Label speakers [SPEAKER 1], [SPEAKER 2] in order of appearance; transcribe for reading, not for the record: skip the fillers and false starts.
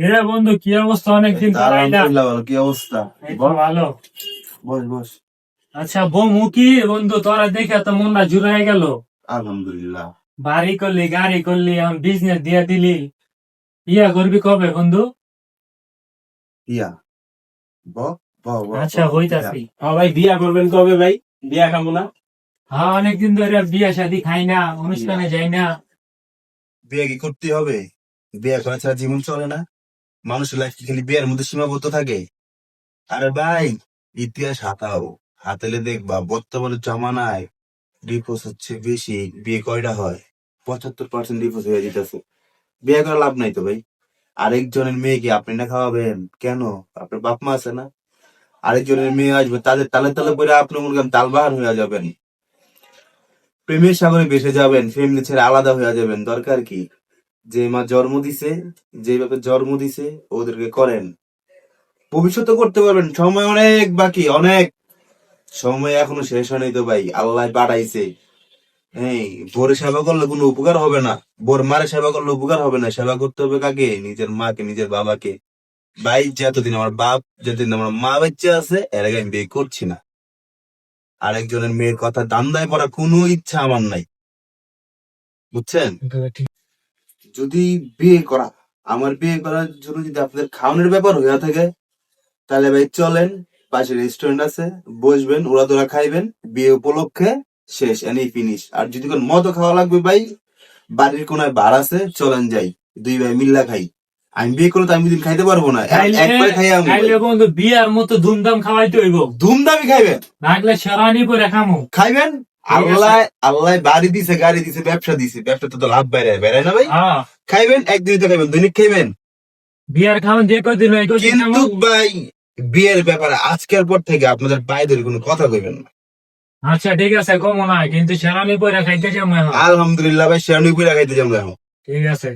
[SPEAKER 1] এরা বন্ধু কি অবস্থা? অনেকদিন পর আইলা।
[SPEAKER 2] আলহামদুলিল্লাহ ভালো। কি অবস্থা?
[SPEAKER 1] এই তো ভালো।
[SPEAKER 2] বস বস।
[SPEAKER 1] আচ্ছা বমু কি বন্ধু, তোরা দেখে তো মনটা জুড়াই গেল।
[SPEAKER 2] আলহামদুলিল্লাহ।
[SPEAKER 1] বাড়ি করলি, গাড়ি করলি, এখন বিজনেস দিয়ে দিলি। ইয়া করবি কবে বন্ধু?
[SPEAKER 2] ইয়া ব ব ব ব
[SPEAKER 1] আচ্ছা হইতাছি।
[SPEAKER 3] হ্যাঁ ভাই, বিয়া করবেন কবে ভাই? বিয়া খাবো না।
[SPEAKER 1] হ্যাঁ অনেকদিন ধরে বিয়ে শাদী খাই না, অনুষ্ঠানে যাই না।
[SPEAKER 2] বিয়ে কি করতে হবে? বিয়ে করা ছাড়া জীবন চলে না। মানুষের লাইফ কি খালি বিয়ের মধ্যে সীমাবদ্ধ থাকে? আরে ভাই, ইতিহাস হাতাও, হাতালে দেখবা বর্তমানে জমানায় ডিভোর্স হচ্ছে বেশি। বিয়ে কয়টা হয়? 75% ডিভোর্স হয়ে যেতেছে। বিয়ে করা লাভ নাই তো ভাই। আরেকজনের মেয়েকে আপনি না খাওয়াবেন কেন? আপনার বাপ মা আছে না? আরেকজনের মেয়ে আসবে, তাদের তালে তালে পরে আপনি মনে করেন তালবাহার হয়ে যাবেন, প্রেমের সাগরে ভেসে যাবেন, ফ্যামিলি ছেড়ে আলাদা হয়ে যাবেন। দরকার কি? যে মা জন্ম দিছে, যেভাবে জন্ম দিছে ওদেরকে করেন, ভবিষ্যতে করতে পারবেন। সময় অনেক বাকি, অনেক সময় এখনো শেষ হয়নি তো ভাই। আল্লাহ পাঠাইছে। হ্যাঁ, বোরে সেবা করলে কোনো উপকার হবে না। বোর মারে সেবা করলে উপকার হবে না। সেবা করতে হবে কাকে? নিজের মাকে, নিজের বাবাকে। ভাই, যতদিন আমার বাপ, যতদিন আমার মা বাচ্চা আছে, এর আগে আমি বিয়ে করছি না। আরেকজনের মেয়ের কথা দান্দায় পড়া কোনো ইচ্ছা আমার নাই, বুঝছেন? যদি বিয়ে করা, আমার বিয়ে করার জন্য যদি আপনাদের খাওয়ানোর ব্যাপার হইয়া থাকে, তাহলে ভাই চলেন, পাশে রেস্টুরেন্ট আছে, বসবেন, ওরা তোরা খাইবেন, বিয়ে উপলক্ষে, শেষ, এনি ফিনিশ। আর যদি কোন মতো খাওয়া লাগবে ভাই, বাড়ির কোনায় বার আছে, চলেন যাই, দুই ভাই মিল্লা খাই। আমি বিয়ে করলে তো আমি দিন খাইতে পারবো না, একবারে খাই আমি।
[SPEAKER 1] খাইলে বন্ধু বিয়ার মতো ধুমধাম খাওয়াইতে হইব।
[SPEAKER 2] ধুমধামি খাইবেন,
[SPEAKER 1] লাগলে সেরানি করে খামু।
[SPEAKER 2] খাইবেন। আল্লাহ আল্লাহ বাড়ি দিছে, গাড়ি দিছে, ব্যবসা দিছে, ব্যবসা তো লাভ বেড়ায় বেড়ায় না ভাই।
[SPEAKER 1] হ্যাঁ
[SPEAKER 2] খাইবেন, একদিনই তো খাইবেন, দৈনিক খাইবেন।
[SPEAKER 1] বিয়ার খাওয়ান যে কদিন হয় কদিন
[SPEAKER 2] কিন্তু
[SPEAKER 1] খামু।
[SPEAKER 2] ভাই, বিয়ের ব্যাপারে আজকের পর থেকে আপনাদের বাইরের কোনো কথা কইবেন না।
[SPEAKER 1] আচ্ছা ঠিক আছে কমো না, কিন্তু সেরানি করে খাইতে যাবো এখন।
[SPEAKER 2] আলহামদুলিল্লাহ ভাই, শেয়ার নিয়ে খাইতে যাবো এখন।
[SPEAKER 1] ঠিক আছে।